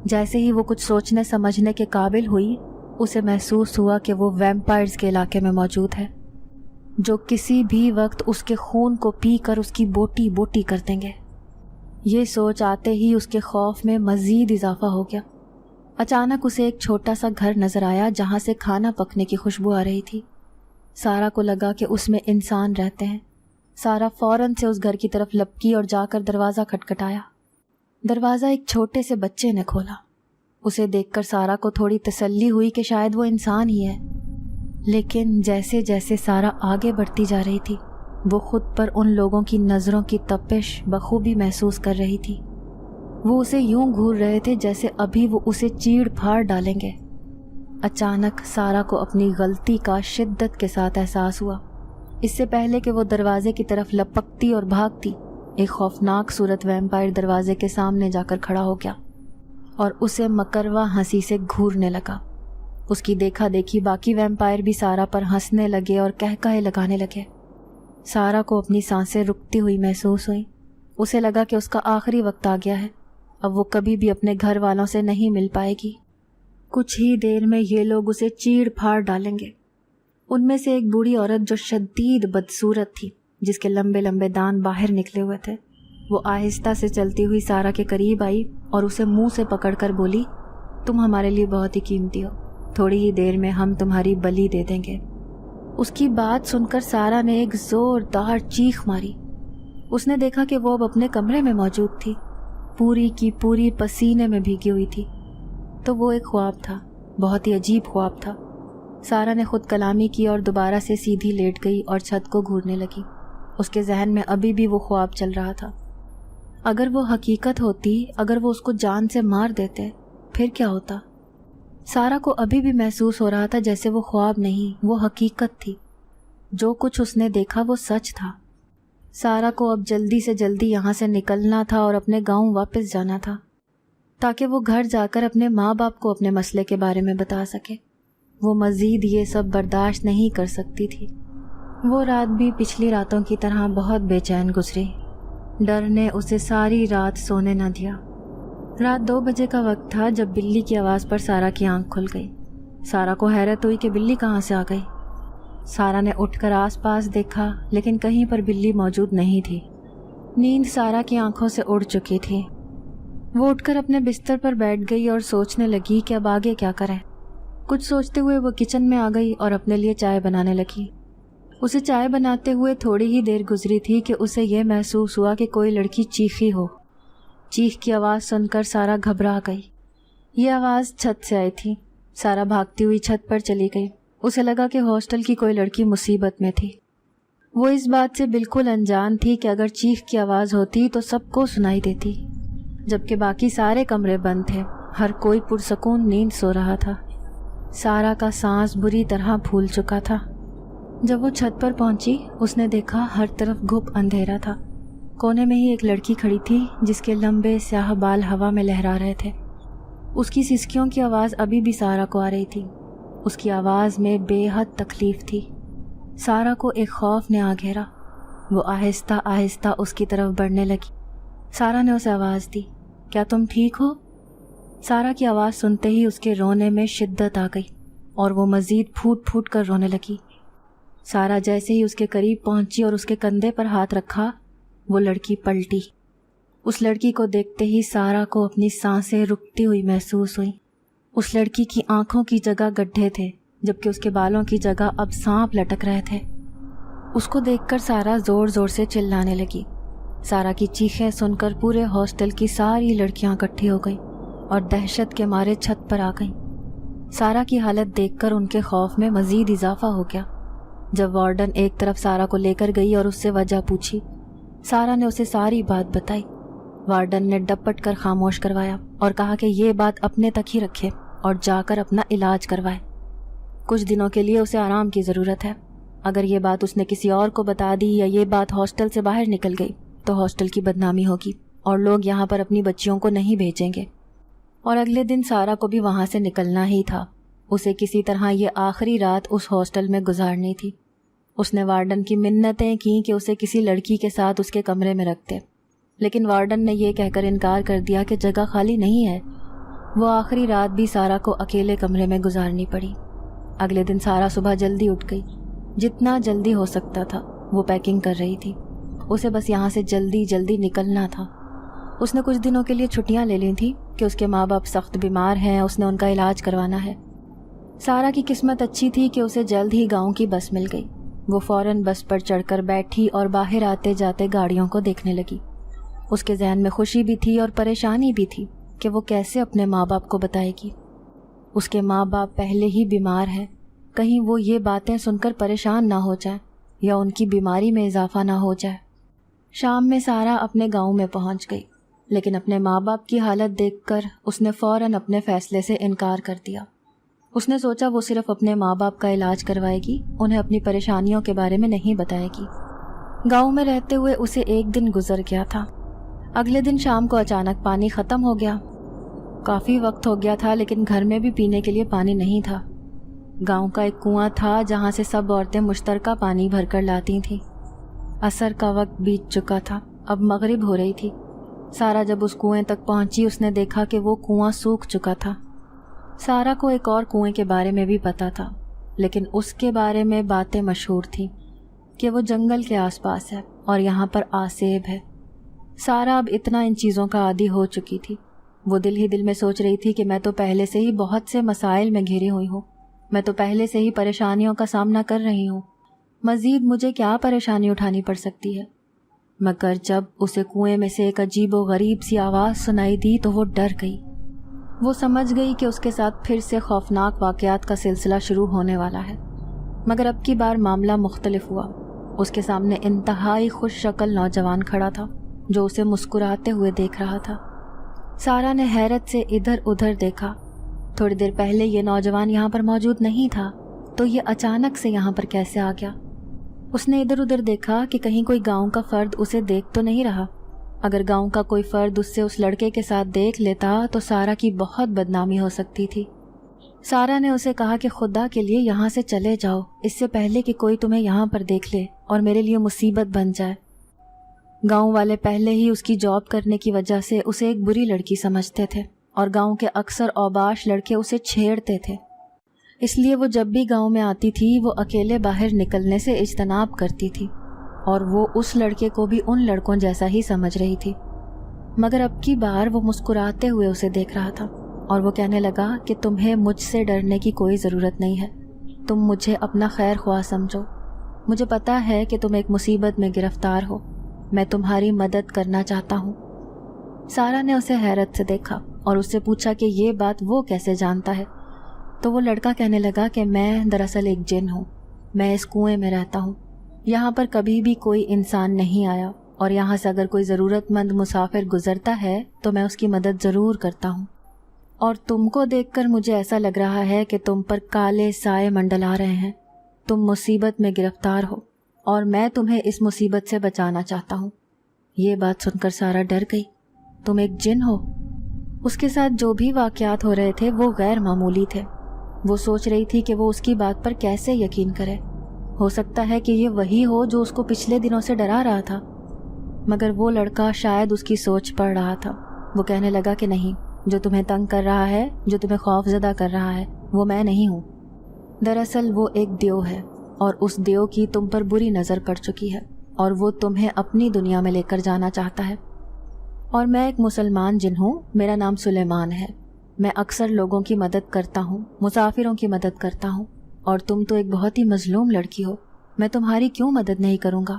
جیسے ہی وہ کچھ سوچنے سمجھنے کے قابل ہوئی، اسے محسوس ہوا کہ وہ ویمپائرز کے علاقے میں موجود ہے، جو کسی بھی وقت اس کے خون کو پی کر اس کی بوٹی بوٹی کر دیں گے۔ یہ سوچ آتے ہی اس کے خوف میں مزید اضافہ ہو گیا۔ اچانک اسے ایک چھوٹا سا گھر نظر آیا جہاں سے کھانا پکنے کی خوشبو آ رہی تھی۔ سارا کو لگا کہ اس میں انسان رہتے ہیں۔ سارا فوراً سے اس گھر کی طرف لپکی اور جا کر دروازہ کھٹکھٹایا۔ دروازہ ایک چھوٹے سے بچے نے کھولا۔ اسے دیکھ کر سارا کو تھوڑی تسلی ہوئی کہ شاید وہ انسان ہی ہے، لیکن جیسے جیسے سارا آگے بڑھتی جا رہی تھی وہ خود پر ان لوگوں کی نظروں کی تپش بخوبی محسوس کر رہی تھی۔ وہ اسے یوں گھور رہے تھے جیسے ابھی وہ اسے چیڑ پھاڑ ڈالیں گے۔ اچانک سارا کو اپنی غلطی کا شدت کے ساتھ احساس ہوا۔ اس سے پہلے کہ وہ دروازے کی طرف لپکتی اور بھاگتی، ایک خوفناک صورت ویمپائر دروازے کے سامنے جا کر کھڑا ہو گیا اور اسے مکروا ہنسی سے گھورنے لگا۔ اس کی دیکھا دیکھی باقی ویمپائر بھی سارا پر ہنسنے لگے اور کہکہے لگانے لگے۔ سارا کو اپنی سانسیں رکتی ہوئی محسوس ہوئیں۔ اسے لگا کہ اس کا آخری وقت آ گیا ہے، اب وہ کبھی بھی اپنے گھر والوں سے نہیں مل پائے گی۔ کچھ ہی دیر میں یہ لوگ اسے چیڑ پھاڑ ڈالیں گے۔ ان میں سے ایک بوڑھی عورت جو شدید بدصورت تھی، جس کے لمبے لمبے دان باہر نکلے ہوئے تھے، وہ آہستہ سے چلتی ہوئی سارا کے قریب آئی اور اسے منہ سے پکڑ کر بولی، تم ہمارے لیے بہت ہی قیمتی ہو، تھوڑی ہی دیر میں ہم تمہاری بلی دے دیں گے۔ اس کی بات سن کر سارا نے ایک زوردار چیخ ماری۔ اس نے دیکھا کہ وہ اب اپنے کمرے میں موجود تھی، پوری کی پوری پسینے میں بھیگی ہوئی تھی۔ تو وہ ایک خواب تھا، بہت ہی عجیب خواب تھا۔ سارا نے خود کلامی کی اور دوبارہ سے سیدھی لیٹ گئی اور چھت کو گھورنے لگی۔ اس کے ذہن میں ابھی بھی وہ خواب چل رہا تھا۔ اگر وہ حقیقت ہوتی، اگر وہ اس کو جان سے مار دیتے، پھر کیا ہوتا؟ سارا کو ابھی بھی محسوس ہو رہا تھا جیسے وہ خواب نہیں، وہ حقیقت تھی۔ جو کچھ اس نے دیکھا وہ سچ تھا۔ سارا کو اب جلدی سے جلدی یہاں سے نکلنا تھا اور اپنے گاؤں واپس جانا تھا، تاکہ وہ گھر جا کر اپنے ماں باپ کو اپنے مسئلے کے بارے میں بتا سکے۔ وہ مزید یہ سب برداشت نہیں کر سکتی تھی۔ وہ رات بھی پچھلی راتوں کی طرح بہت بے چین گزری۔ ڈر نے اسے ساری رات سونے نہ دیا۔ رات 2 بجے کا وقت تھا جب بلی کی آواز پر سارا کی آنکھ کھل گئی۔ سارا کو حیرت ہوئی کہ بلی کہاں سے آ گئی۔ سارا نے اٹھ کر آس پاس دیکھا، لیکن کہیں پر بلی موجود نہیں تھی۔ نیند سارا کی آنکھوں سے اڑ چکی تھی۔ وہ اٹھ کر اپنے بستر پر بیٹھ گئی اور سوچنے لگی کہ اب آگے کیا کریں۔ کچھ سوچتے ہوئے وہ کچن میں آ گئی اور اپنے لیے چائے بنانے لگی۔ اسے چائے بناتے ہوئے تھوڑی ہی دیر گزری تھی کہ اسے یہ محسوس ہوا کہ کوئی لڑکی چیخی ہو۔ چیخ کی آواز سن کر سارا گھبرا گئی۔ یہ آواز چھت سے آئی تھی۔ سارا بھاگتی ہوئی چھت پر چلی گئی۔ اسے لگا کہ ہاسٹل کی کوئی لڑکی مصیبت میں تھی۔ وہ اس بات سے بالکل انجان تھی کہ اگر چیخ کی آواز ہوتی تو سب کو سنائی دیتی، جبکہ باقی سارے کمرے بند تھے، ہر کوئی پرسکون نیند سو رہا تھا۔ سارا کا سانس بری طرح پھول چکا تھا۔ جب وہ چھت پر پہنچی، اس نے دیکھا ہر طرف گھپ اندھیرا تھا۔ کونے میں ہی ایک لڑکی کھڑی تھی جس کے لمبے سیاہ بال ہوا میں لہرا رہے تھے۔ اس کی سسکیوں کی آواز ابھی بھی سارا کو آ رہی تھی۔ اس کی آواز میں بے حد تکلیف تھی۔ سارا کو ایک خوف نے آ گھیرا۔ وہ آہستہ آہستہ اس کی طرف بڑھنے لگی۔ سارا نے اسے آواز دی، کیا تم ٹھیک ہو؟ سارا کی آواز سنتے ہی اس کے رونے میں شدت آ گئی اور وہ مزید پھوٹ پھوٹ کر رونے لگی۔ سارا جیسے ہی اس کے قریب پہنچی اور اس کے کندھے پر ہاتھ رکھا، وہ لڑکی پلٹی۔ اس لڑکی کو دیکھتے ہی سارا کو اپنی سانسیں رکتی ہوئی محسوس ہوئی۔ اس لڑکی کی آنکھوں کی جگہ گڈھے تھے، جبکہ اس کے بالوں کی جگہ اب سانپ لٹک رہے تھے۔ اس کو دیکھ کر سارا زور زور سے چلانے لگی۔ سارا کی چیخیں سن کر پورے ہاسٹل کی ساری لڑکیاں اکٹھی ہو گئیں اور دہشت کے مارے چھت پر آ گئیں۔ سارا کی حالت دیکھ کر ان کے خوف میں مزید اضافہ ہو گیا۔ جب وارڈن ایک طرف سارا کو لے کر گئی اور اس سے وجہ پوچھی، سارا نے اسے ساری بات بتائی۔ وارڈن نے ڈپٹ کر خاموش کروایا اور کہا کہ یہ بات اپنے تک ہی رکھے اور جا کر اپنا علاج کروائے۔ کچھ دنوں کے لیے اسے آرام کی ضرورت ہے۔ اگر یہ بات اس نے کسی اور کو بتا دی یا یہ بات ہاسٹل سے باہر نکل گئی تو ہاسٹل کی بدنامی ہوگی اور لوگ یہاں پر اپنی بچیوں کو نہیں بھیجیں گے۔ اور اگلے دن سارا کو بھی وہاں سے نکلنا ہی تھا۔ اسے کسی طرح یہ آخری رات اس ہاسٹل میں گزارنی تھی۔ اس نے وارڈن کی منتیں کی کہ اسے کسی لڑکی کے ساتھ اس کے کمرے میں رکھ دے، لیکن وارڈن نے یہ کہہ کر انکار کر دیا کہ جگہ خالی نہیں ہے۔ وہ آخری رات بھی سارا کو اکیلے کمرے میں گزارنی پڑی۔ اگلے دن سارا صبح جلدی اٹھ گئی۔ جتنا جلدی ہو سکتا تھا وہ پیکنگ کر رہی تھی۔ اسے بس یہاں سے جلدی جلدی نکلنا تھا۔ اس نے کچھ دنوں کے لیے چھٹیاں لے لی تھیں کہ اس کے ماں باپ سخت بیمار ہیں، اس نے ان کا علاج کروانا ہے۔ سارا کی قسمت اچھی تھی کہ اسے جلد ہی گاؤں کی بس مل گئی۔ وہ فوراً بس پر چڑھ کر بیٹھی اور باہر آتے جاتے گاڑیوں کو دیکھنے لگی۔ اس کے ذہن میں خوشی بھی تھی اور پریشانی بھی تھی کہ وہ کیسے اپنے ماں باپ کو بتائے گی۔ اس کے ماں باپ پہلے ہی بیمار ہیں، کہیں وہ یہ باتیں سن کر پریشان نہ ہو جائے یا ان کی بیماری میں اضافہ نہ ہو جائے۔ شام میں سارا اپنے گاؤں میں پہنچ گئی، لیکن اپنے ماں باپ کی حالت دیکھ کر اس نے فوراً اپنے فیصلے سے انکار کر دیا۔ اس نے سوچا وہ صرف اپنے ماں باپ کا علاج کروائے گی، انہیں اپنی پریشانیوں کے بارے میں نہیں بتائے گی۔ گاؤں میں رہتے ہوئے اسے ایک دن گزر گیا تھا۔ اگلے دن شام کو اچانک پانی ختم ہو گیا۔ کافی وقت ہو گیا تھا لیکن گھر میں بھی پینے کے لیے پانی نہیں تھا۔ گاؤں کا ایک کنواں تھا جہاں سے سب عورتیں مشترکہ پانی بھر کر لاتی تھیں۔ عصر کا وقت بیت چکا تھا، اب مغرب ہو رہی تھی۔ سارا جب اس کنویں تک پہنچی اس نے دیکھا کہ وہ کنواں سوکھ چکا تھا۔ سارا کو ایک اور کنویں کے بارے میں بھی پتا تھا، لیکن اس کے بارے میں باتیں مشہور تھیں کہ وہ جنگل کے آس پاس ہے اور یہاں پر آسیب ہے۔ سارا اب اتنا ان چیزوں کا عادی ہو چکی تھی۔ وہ دل ہی دل میں سوچ رہی تھی کہ میں تو پہلے سے ہی بہت سے مسائل میں گھری ہوئی ہوں، میں تو پہلے سے ہی پریشانیوں کا سامنا کر رہی ہوں، مزید مجھے کیا پریشانی اٹھانی پڑ سکتی ہے۔ مگر جب اسے کنویں میں سے ایک عجیب و غریب سی آواز سنائی دی تو وہ ڈر گئی۔ وہ سمجھ گئی کہ اس کے ساتھ پھر سے خوفناک واقعات کا سلسلہ شروع ہونے والا ہے، مگر اب کی بار معاملہ مختلف ہوا۔ اس کے سامنے انتہائی خوش شکل نوجوان کھڑا تھا جو اسے مسکراتے ہوئے دیکھ رہا تھا۔ سارا نے حیرت سے ادھر ادھر دیکھا۔ تھوڑی دیر پہلے یہ نوجوان یہاں پر موجود نہیں تھا، تو یہ اچانک سے یہاں پر کیسے آ گیا؟ اس نے ادھر ادھر دیکھا کہ کہیں کوئی گاؤں کا فرد اسے دیکھ تو نہیں رہا۔ اگر گاؤں کا کوئی فرد اس سے اس لڑکے کے ساتھ دیکھ لیتا تو سارا کی بہت بدنامی ہو سکتی تھی۔ سارا نے اسے کہا کہ خدا کے لیے یہاں سے چلے جاؤ، اس سے پہلے کہ کوئی تمہیں یہاں پر دیکھ لے اور میرے لیے مصیبت بن جائے۔ گاؤں والے پہلے ہی اس کی جاب کرنے کی وجہ سے اسے ایک بری لڑکی سمجھتے تھے اور گاؤں کے اکثر اوباش لڑکے اسے چھیڑتے تھے، اس لیے وہ جب بھی گاؤں میں آتی تھی وہ اکیلے باہر نکلنے سے اجتناب کرتی تھی اور وہ اس لڑکے کو بھی ان لڑکوں جیسا ہی سمجھ رہی تھی۔ مگر اب کی بار وہ مسکراتے ہوئے اسے دیکھ رہا تھا اور وہ کہنے لگا کہ تمہیں مجھ سے ڈرنے کی کوئی ضرورت نہیں ہے، تم مجھے اپنا خیر خواہ سمجھو، مجھے پتا ہے کہ تم ایک مصیبت میں گرفتار ہو، میں تمہاری مدد کرنا چاہتا ہوں۔ سارا نے اسے حیرت سے دیکھا اور اس سے پوچھا کہ یہ بات وہ کیسے جانتا ہے؟ تو وہ لڑکا کہنے لگا کہ میں دراصل ایک جن ہوں، میں اس کنویں میں رہتا ہوں، یہاں پر کبھی بھی کوئی انسان نہیں آیا اور یہاں سے اگر کوئی ضرورت مند مسافر گزرتا ہے تو میں اس کی مدد ضرور کرتا ہوں، اور تم کو دیکھ کر مجھے ایسا لگ رہا ہے کہ تم پر کالے سائے منڈلا رہے ہیں، تم مصیبت میں گرفتار ہو اور میں تمہیں اس مصیبت سے بچانا چاہتا ہوں۔ یہ بات سن کر سارا ڈر گئی۔ تم ایک جن ہو؟ اس کے ساتھ جو بھی واقعات ہو رہے تھے وہ غیر معمولی تھے۔ وہ سوچ رہی تھی کہ وہ اس کی بات پر کیسے یقین کرے، ہو سکتا ہے کہ یہ وہی ہو جو اس کو پچھلے دنوں سے ڈرا رہا تھا۔ مگر وہ لڑکا شاید اس کی سوچ پڑھ رہا تھا۔ وہ کہنے لگا کہ نہیں، جو تمہیں تنگ کر رہا ہے، جو تمہیں خوف زدہ کر رہا ہے، وہ میں نہیں ہوں۔ دراصل وہ ایک دیو ہے اور اس دیو کی تم پر بری نظر پڑ چکی ہے اور وہ تمہیں اپنی دنیا میں لے کر جانا چاہتا ہے۔ اور میں ایک مسلمان جن ہوں، میرا نام سلیمان ہے، میں اکثر لوگوں کی مدد کرتا ہوں، مسافروں کی مدد کرتا ہوں، اور تم تو ایک بہت ہی مظلوم لڑکی ہو، میں تمہاری کیوں مدد نہیں کروں گا؟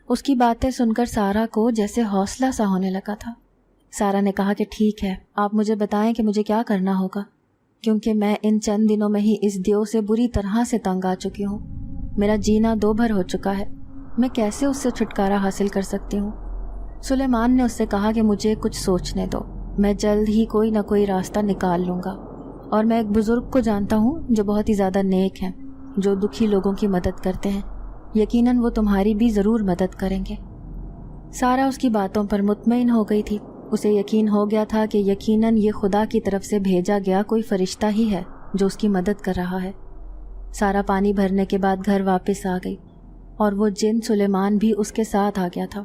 اس کی باتیں سن کر سارا کو جیسے حوصلہ سا ہونے لگا تھا۔ سارا نے کہا کہ ٹھیک ہے، آپ مجھے بتائیں کہ مجھے کیا کرنا ہوگا، کیونکہ میں ان چند دنوں میں ہی اس دیو سے بری طرح سے تنگ آ چکی ہوں۔ میرا جینا دو بھر ہو چکا ہے، میں کیسے اس سے چھٹکارا حاصل کر سکتی ہوں؟ سلیمان نے اس سے کہا کہ مجھے کچھ سوچنے دو، میں جلد ہی کوئی نہ کوئی راستہ نکال لوں گا، اور میں ایک بزرگ کو جانتا ہوں جو بہت ہی زیادہ نیک ہیں، جو دکھی لوگوں کی مدد کرتے ہیں، یقیناً وہ تمہاری بھی ضرور مدد کریں گے۔ سارا اس کی باتوں پر مطمئن ہو گئی تھی، اسے یقین ہو گیا تھا کہ یقیناً یہ خدا کی طرف سے بھیجا گیا کوئی فرشتہ ہی ہے جو اس کی مدد کر رہا ہے۔ سارا پانی بھرنے کے بعد گھر واپس آ گئی، اور وہ جن سلیمان بھی اس کے ساتھ آ گیا تھا۔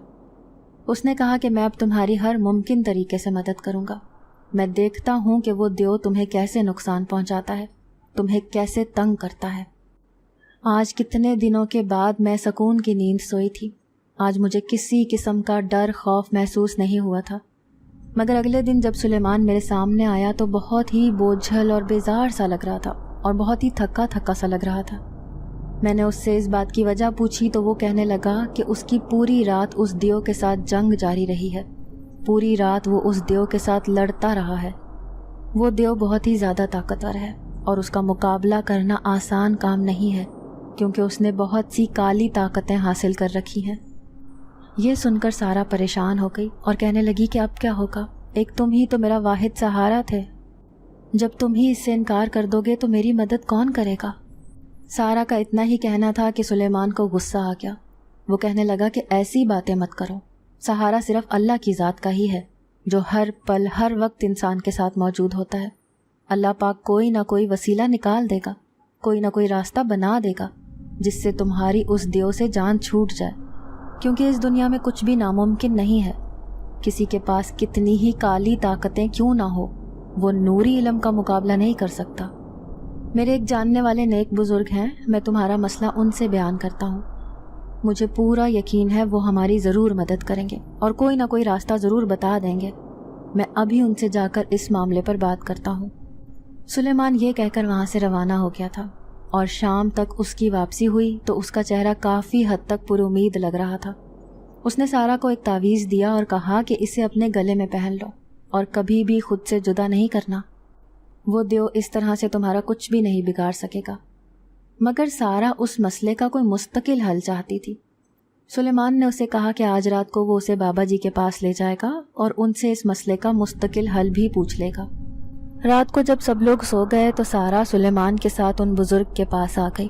اس نے کہا کہ میں اب تمہاری ہر ممکن طریقے سے مدد کروں گا، میں دیکھتا ہوں کہ وہ دیو تمہیں کیسے نقصان پہنچاتا ہے، تمہیں کیسے تنگ کرتا ہے۔ آج کتنے دنوں کے بعد میں سکون کی نیند سوئی تھی، آج مجھے کسی قسم کا ڈر خوف محسوس نہیں ہوا تھا، مگر اگلے دن جب سلیمان میرے سامنے آیا تو بہت ہی بوجھل اور بیزار سا لگ رہا تھا، اور بہت ہی تھکا تھکا سا لگ رہا تھا۔ میں نے اس سے اس بات کی وجہ پوچھی تو وہ کہنے لگا کہ اس کی پوری رات اس دیو کے ساتھ جنگ جاری رہی ہے، پوری رات وہ اس دیو کے ساتھ لڑتا رہا ہے۔ وہ دیو بہت ہی زیادہ طاقتور ہے، اور اس کا مقابلہ کرنا آسان کام نہیں ہے، کیونکہ اس نے بہت سی کالی طاقتیں حاصل کر رکھی ہیں۔ یہ سن کر سارا پریشان ہو گئی اور کہنے لگی کہ اب کیا ہوگا؟ ایک تم ہی تو میرا واحد سہارا تھے، جب تم ہی اس سے انکار کر دو گے تو میری مدد کون کرے گا؟ سارا کا اتنا ہی کہنا تھا کہ سلیمان کو غصہ آ گیا۔ وہ کہنے لگا کہ ایسی باتیں مت کرو، سہارا صرف اللہ کی ذات کا ہی ہے جو ہر پل ہر وقت انسان کے ساتھ موجود ہوتا ہے۔ اللہ پاک کوئی نہ کوئی وسیلہ نکال دے گا، کوئی نہ کوئی راستہ بنا دے گا جس سے تمہاری اس دیو سے جان چھوٹ جائے، کیونکہ اس دنیا میں کچھ بھی ناممکن نہیں ہے۔ کسی کے پاس کتنی ہی کالی طاقتیں کیوں نہ ہو، وہ نوری علم کا مقابلہ نہیں کر سکتا۔ میرے ایک جاننے والے نیک بزرگ ہیں، میں تمہارا مسئلہ ان سے بیان کرتا ہوں، مجھے پورا یقین ہے وہ ہماری ضرور مدد کریں گے اور کوئی نہ کوئی راستہ ضرور بتا دیں گے۔ میں ابھی ان سے جا کر اس معاملے پر بات کرتا ہوں۔ سلیمان یہ کہہ کر وہاں سے روانہ ہو گیا تھا، اور شام تک اس کی واپسی ہوئی تو اس کا چہرہ کافی حد تک پر امید لگ رہا تھا۔ اس نے سارا کو ایک تعویذ دیا اور کہا کہ اسے اپنے گلے میں پہن لو اور کبھی بھی خود سے جدا نہیں کرنا، وہ دیو اس طرح سے تمہارا کچھ بھی نہیں بگاڑ سکے گا۔ مگر سارا اس مسئلے کا کوئی مستقل حل چاہتی تھی۔ سلیمان نے اسے کہا کہ آج رات کو وہ اسے بابا جی کے پاس لے جائے گا اور ان سے اس مسئلے کا مستقل حل بھی پوچھ لے گا۔ رات کو جب سب لوگ سو گئے تو سارا سلیمان کے ساتھ ان بزرگ کے پاس آ گئی۔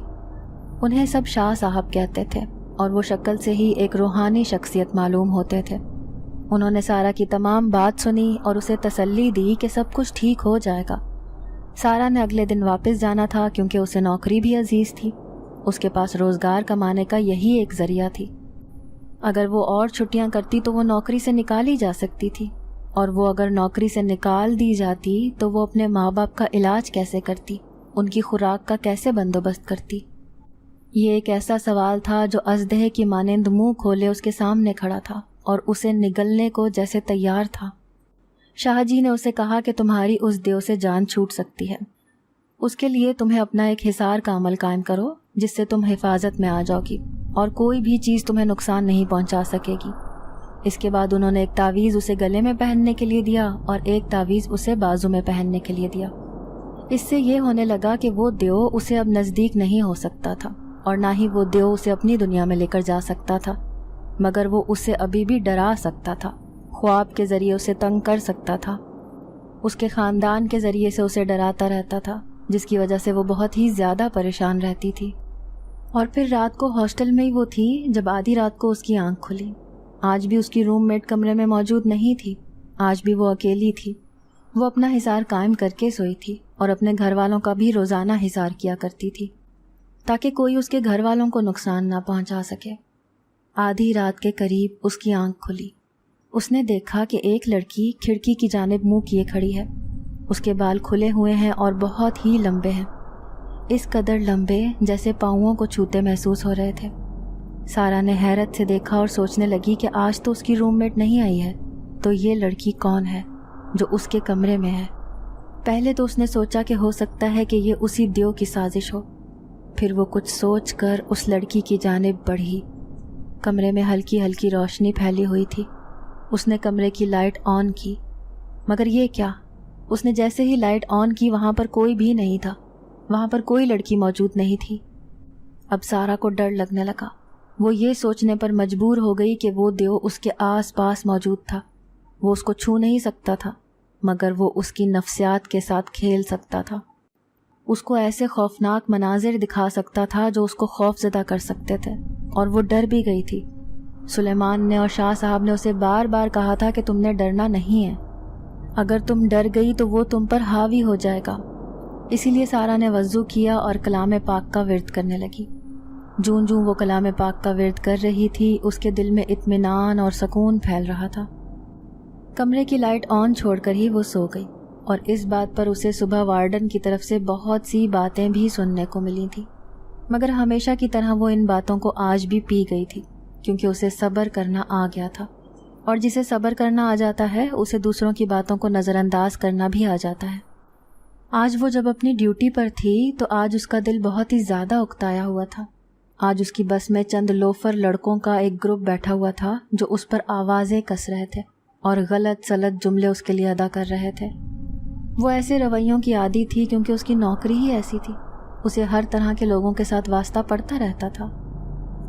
انہیں سب شاہ صاحب کہتے تھے، اور وہ شکل سے ہی ایک روحانی شخصیت معلوم ہوتے تھے۔ انہوں نے سارا کی تمام بات سنی اور اسے تسلی دی کہ سب کچھ ٹھیک ہو جائے گا۔ سارا نے اگلے دن واپس جانا تھا کیونکہ اسے نوکری بھی عزیز تھی، اس کے پاس روزگار کمانے کا یہی ایک ذریعہ تھی۔ اگر وہ اور چھٹیاں کرتی تو وہ نوکری سے نکالی جا سکتی تھی، اور وہ اگر نوکری سے نکال دی جاتی تو وہ اپنے ماں باپ کا علاج کیسے کرتی، ان کی خوراک کا کیسے بندوبست کرتی؟ یہ ایک ایسا سوال تھا جو اژدہے کی مانند منہ کھولے اس کے سامنے کھڑا تھا اور اسے نگلنے کو جیسے تیار تھا۔ شاہ جی نے اسے کہا کہ تمہاری اس دیو سے جان چھوٹ سکتی ہے، اس کے لیے تمہیں اپنا ایک حصار کا عمل قائم کرو جس سے تم حفاظت میں آ جاؤ گی اور کوئی بھی چیز تمہیں نقصان نہیں پہنچا سکے گی۔ اس کے بعد انہوں نے ایک تعویذ اسے گلے میں پہننے کے لیے دیا اور ایک تعویذ اسے بازو میں پہننے کے لیے دیا۔ اس سے یہ ہونے لگا کہ وہ دیو اسے اب نزدیک نہیں ہو سکتا تھا، اور نہ ہی وہ دیو اسے اپنی دنیا میں لے کر جا سکتا تھا، مگر وہ اسے ابھی بھی ڈرا سکتا تھا، خواب کے ذریعے اسے تنگ کر سکتا تھا، اس کے خاندان کے ذریعے سے اسے ڈراتا رہتا تھا، جس کی وجہ سے وہ بہت ہی زیادہ پریشان رہتی تھی۔ اور پھر رات کو ہاسٹل میں ہی وہ تھی جب آدھی رات کو اس کی آنکھ کھلی۔ آج بھی اس کی روم میٹ کمرے میں موجود نہیں تھی، آج بھی وہ اکیلی تھی۔ وہ اپنا حصار قائم کر کے سوئی تھی اور اپنے گھر والوں کا بھی روزانہ حصار کیا کرتی تھی تاکہ کوئی اس کے گھر والوں کو نقصان نہ پہنچا سکے۔ آدھی رات کے قریب اس کی آنکھ کھلی۔ اس نے دیکھا کہ ایک لڑکی کھڑکی کی جانب منہ کیے کھڑی ہے، اس کے بال کھلے ہوئے ہیں اور بہت ہی لمبے ہیں، اس قدر لمبے جیسے پاؤں کو چھوتے محسوس ہو رہے تھے۔ سارا نے حیرت سے دیکھا اور سوچنے لگی کہ آج تو اس کی روم میٹ نہیں آئی ہے، تو یہ لڑکی کون ہے جو اس کے کمرے میں ہے؟ پہلے تو اس نے سوچا کہ ہو سکتا ہے کہ یہ اسی دیو کی سازش ہو، پھر وہ کچھ سوچ کر اس لڑکی کی جانب بڑھی۔ کمرے میں ہلکی ہلکی روشنی پھیلی ہوئی تھی۔ اس نے کمرے کی لائٹ آن کی، مگر یہ کیا؟ اس نے جیسے ہی لائٹ آن کی وہاں پر کوئی بھی نہیں تھا، وہاں پر کوئی لڑکی موجود نہیں تھی۔ اب سارا کو ڈر لگنے لگا۔ وہ یہ سوچنے پر مجبور ہو گئی کہ وہ دیو اس کے آس پاس موجود تھا۔ وہ اس کو چھو نہیں سکتا تھا، مگر وہ اس کی نفسیات کے ساتھ کھیل سکتا تھا۔ اس کو ایسے خوفناک مناظر دکھا سکتا تھا جو اس کو خوف زدہ کر سکتے تھے، اور وہ ڈر بھی گئی تھی۔ سلیمان نے اور شاہ صاحب نے اسے بار بار کہا تھا کہ تم نے ڈرنا نہیں ہے، اگر تم ڈر گئی تو وہ تم پر حاوی ہو جائے گا۔ اسی لیے سارا نے وضو کیا اور کلام پاک کا ورد کرنے لگی۔ جوں جوں وہ کلام پاک کا ورد کر رہی تھی، اس کے دل میں اطمینان اور سکون پھیل رہا تھا۔ کمرے کی لائٹ آن چھوڑ کر ہی وہ سو گئی، اور اس بات پر اسے صبح وارڈن کی طرف سے بہت سی باتیں بھی سننے کو ملی تھیں، مگر ہمیشہ کی طرح وہ ان باتوں کو آج بھی پی گئی تھی، کیونکہ اسے صبر کرنا آ گیا تھا، اور جسے صبر کرنا آ جاتا ہے اسے دوسروں کی باتوں کو نظر انداز کرنا بھی آ جاتا ہے۔ آج وہ جب اپنی ڈیوٹی پر تھی تو آج اس کا دل بہت ہی زیادہ اکتایا ہوا تھا۔ آج اس کی بس میں چند لوفر لڑکوں کا ایک گروپ بیٹھا ہوا تھا جو اس پر آوازیں کس رہے تھے اور غلط سلط جملے اس کے لیے ادا کر رہے تھے۔ وہ ایسے رویوں کی عادی تھی کیونکہ اس کی نوکری ہی ایسی تھی، اسے ہر طرح کے لوگوں کے ساتھ واسطہ پڑتا رہتا تھا،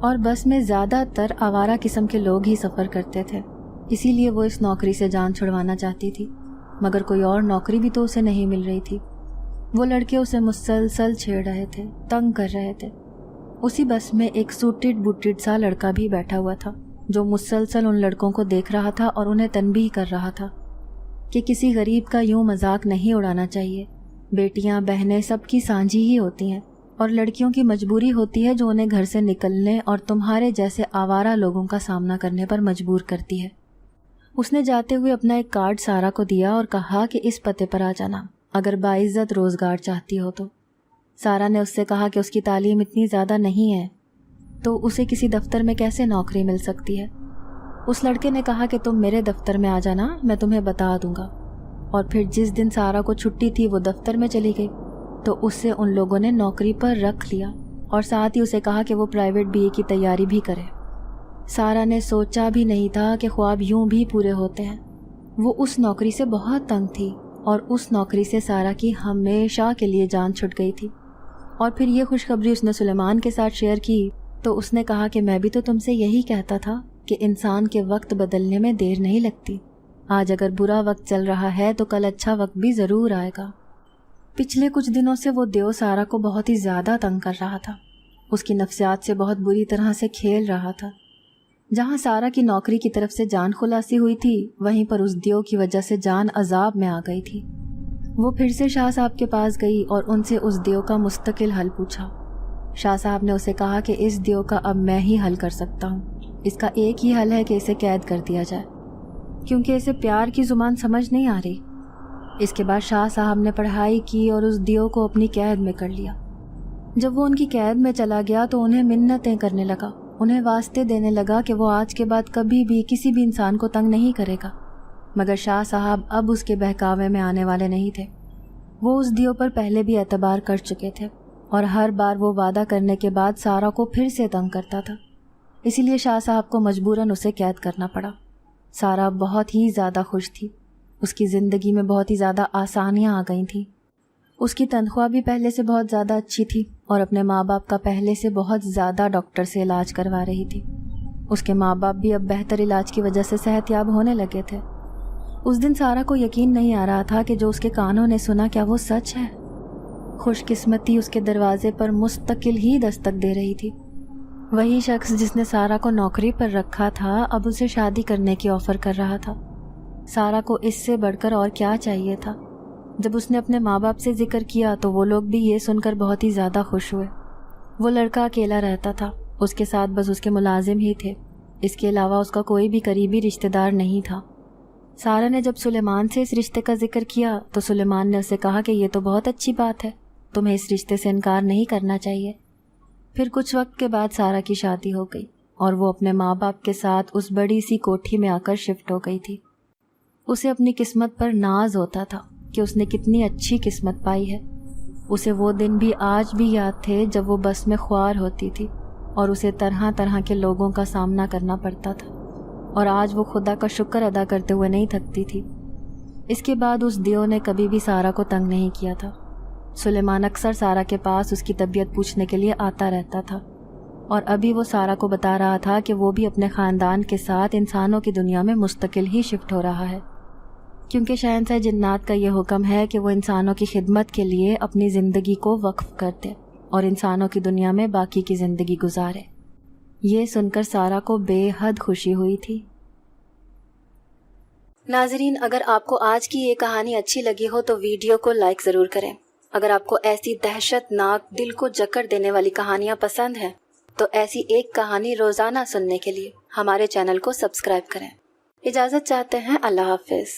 اور بس میں زیادہ تر آوارہ قسم کے لوگ ہی سفر کرتے تھے، اسی لیے وہ اس نوکری سے جان چھڑوانا چاہتی تھی، مگر کوئی اور نوکری بھی تو اسے نہیں مل رہی تھی۔ وہ لڑکے اسے مسلسل چھیڑ رہے تھے، تنگ کر رہے تھے۔ اسی بس میں ایک سوٹڈ بوٹڈ سا لڑکا بھی بیٹھا ہوا تھا جو مسلسل ان لڑکوں کو دیکھ رہا تھا اور انہیں تنبیہ کر رہا تھا کہ کسی غریب کا یوں مذاق نہیں اڑانا چاہیے، بیٹیاں بہنیں سب کی سانجھی ہی ہوتی ہیں، اور لڑکیوں کی مجبوری ہوتی ہے جو انہیں گھر سے نکلنے اور تمہارے جیسے آوارہ لوگوں کا سامنا کرنے پر مجبور کرتی ہے۔ اس نے جاتے ہوئے اپنا ایک کارڈ سارا کو دیا اور کہا کہ اس پتے پر آ جانا اگر باعزت روزگار چاہتی ہو تو۔ سارا نے اس سے کہا کہ اس کی تعلیم اتنی زیادہ نہیں ہے تو اسے کسی دفتر میں کیسے نوکری مل سکتی ہے۔ اس لڑکے نے کہا کہ تم میرے دفتر میں آ جانا، میں تمہیں بتا دوں گا، اور پھر جس دن سارا کو چھٹی تھی وہ دفتر میں چلی گئی تو اس سے ان لوگوں نے نوکری پر رکھ لیا، اور ساتھ ہی اسے کہا کہ وہ پرائیویٹ BA کی تیاری بھی کرے۔ سارا نے سوچا بھی نہیں تھا کہ خواب یوں بھی پورے ہوتے ہیں۔ وہ اس نوکری سے بہت تنگ تھی، اور اس نوکری سے سارا کی ہمیشہ کے لیے جان چھٹ گئی تھی۔ اور پھر یہ خوشخبری اس نے سلیمان کے ساتھ شیئر کی تو اس نے کہا کہ میں بھی تو تم سے یہی کہتا تھا کہ انسان کے وقت بدلنے میں دیر نہیں لگتی، آج اگر برا وقت چل رہا ہے تو کل اچھا وقت بھی ضرور آئے گا۔ پچھلے کچھ دنوں سے وہ دیو سارا کو بہت ہی زیادہ تنگ کر رہا تھا، اس کی نفسیات سے بہت بری طرح سے کھیل رہا تھا۔ جہاں سارا کی نوکری کی طرف سے جان خلاصی ہوئی تھی، وہیں پر اس دیو کی وجہ سے جان عذاب میں آ گئی تھی۔ وہ پھر سے شاہ صاحب کے پاس گئی اور ان سے اس دیو کا مستقل حل پوچھا۔ شاہ صاحب نے اسے کہا کہ اس دیو کا اب میں ہی حل کر سکتا ہوں، اس کا ایک ہی حل ہے کہ اسے قید کر دیا جائے، کیونکہ اسے پیار کی زبان سمجھ نہیں آ رہی۔ اس کے بعد شاہ صاحب نے پڑھائی کی اور اس دیو کو اپنی قید میں کر لیا۔ جب وہ ان کی قید میں چلا گیا تو انہیں منتیں کرنے لگا، انہیں واسطے دینے لگا کہ وہ آج کے بعد کبھی بھی کسی بھی انسان کو تنگ نہیں کرے گا، مگر شاہ صاحب اب اس کے بہکاوے میں آنے والے نہیں تھے۔ وہ اس دیو پر پہلے بھی اعتبار کر چکے تھے، اور ہر بار وہ وعدہ کرنے کے بعد سارا کو پھر سے تنگ کرتا تھا، اسی لیے شاہ صاحب کو مجبوراً اسے قید کرنا پڑا۔ سارا بہت ہی زیادہ خوش تھی، اس کی زندگی میں بہت ہی زیادہ آسانیاں آ گئی تھیں۔ اس کی تنخواہ بھی پہلے سے بہت زیادہ اچھی تھی، اور اپنے ماں باپ کا پہلے سے بہت زیادہ ڈاکٹر سے علاج کروا رہی تھی۔ اس کے ماں باپ بھی اب بہتر علاج کی وجہ سے صحت یاب ہونے لگے تھے۔ اس دن سارا کو یقین نہیں آ رہا تھا کہ جو اس کے کانوں نے سنا کیا وہ سچ ہے۔ خوش قسمتی اس کے دروازے پر مستقل ہی دستک دے رہی تھی۔ وہی شخص جس نے سارا کو نوکری پر رکھا تھا اب اسے شادی کرنے کی آفر کر رہا تھا۔ سارا کو اس سے بڑھ کر اور کیا چاہیے تھا؟ جب اس نے اپنے ماں باپ سے ذکر کیا تو وہ لوگ بھی یہ سن کر بہت ہی زیادہ خوش ہوئے۔ وہ لڑکا اکیلا رہتا تھا، اس کے ساتھ بس اس کے ملازم ہی تھے، اس کے علاوہ اس کا کوئی بھی قریبی رشتہ دار نہیں تھا۔ سارا نے جب سلیمان سے اس رشتے کا ذکر کیا تو سلیمان نے اسے کہا کہ یہ تو بہت اچھی بات ہے، تمہیں اس رشتے سے انکار نہیں کرنا چاہیے۔ پھر کچھ وقت کے بعد سارا کی شادی ہو گئی اور وہ اپنے ماں باپ کے ساتھ اس بڑی سی کوٹھی میں آ کر شفٹ ہو گئی تھی۔ اسے اپنی قسمت پر ناز ہوتا تھا کہ اس نے کتنی اچھی قسمت پائی ہے۔ اسے وہ دن بھی آج بھی یاد تھے جب وہ بس میں خوار ہوتی تھی اور اسے طرح طرح کے لوگوں کا سامنا کرنا پڑتا تھا، اور آج وہ خدا کا شکر ادا کرتے ہوئے نہیں تھکتی تھی۔ اس کے بعد اس دیو نے کبھی بھی سارا کو تنگ نہیں کیا تھا۔ سلیمان اکثر سارا کے پاس اس کی طبیعت پوچھنے کے لیے آتا رہتا تھا، اور ابھی وہ سارا کو بتا رہا تھا کہ وہ بھی اپنے خاندان کے ساتھ انسانوں کی دنیا میں مستقل ہی شفٹ ہو رہا ہے، کیونکہ شہنشاہ جنات کا یہ حکم ہے کہ وہ انسانوں کی خدمت کے لیے اپنی زندگی کو وقف کر دے اور انسانوں کی دنیا میں باقی کی زندگی گزارے۔ یہ سن کر سارا کو بے حد خوشی ہوئی تھی۔ ناظرین، اگر آپ کو آج کی یہ کہانی اچھی لگی ہو تو ویڈیو کو لائک ضرور کریں۔ اگر آپ کو ایسی دہشت ناک دل کو جکڑ دینے والی کہانیاں پسند ہیں تو ایسی ایک کہانی روزانہ سننے کے لیے ہمارے چینل کو سبسکرائب کریں۔ اجازت چاہتے ہیں، اللہ حافظ۔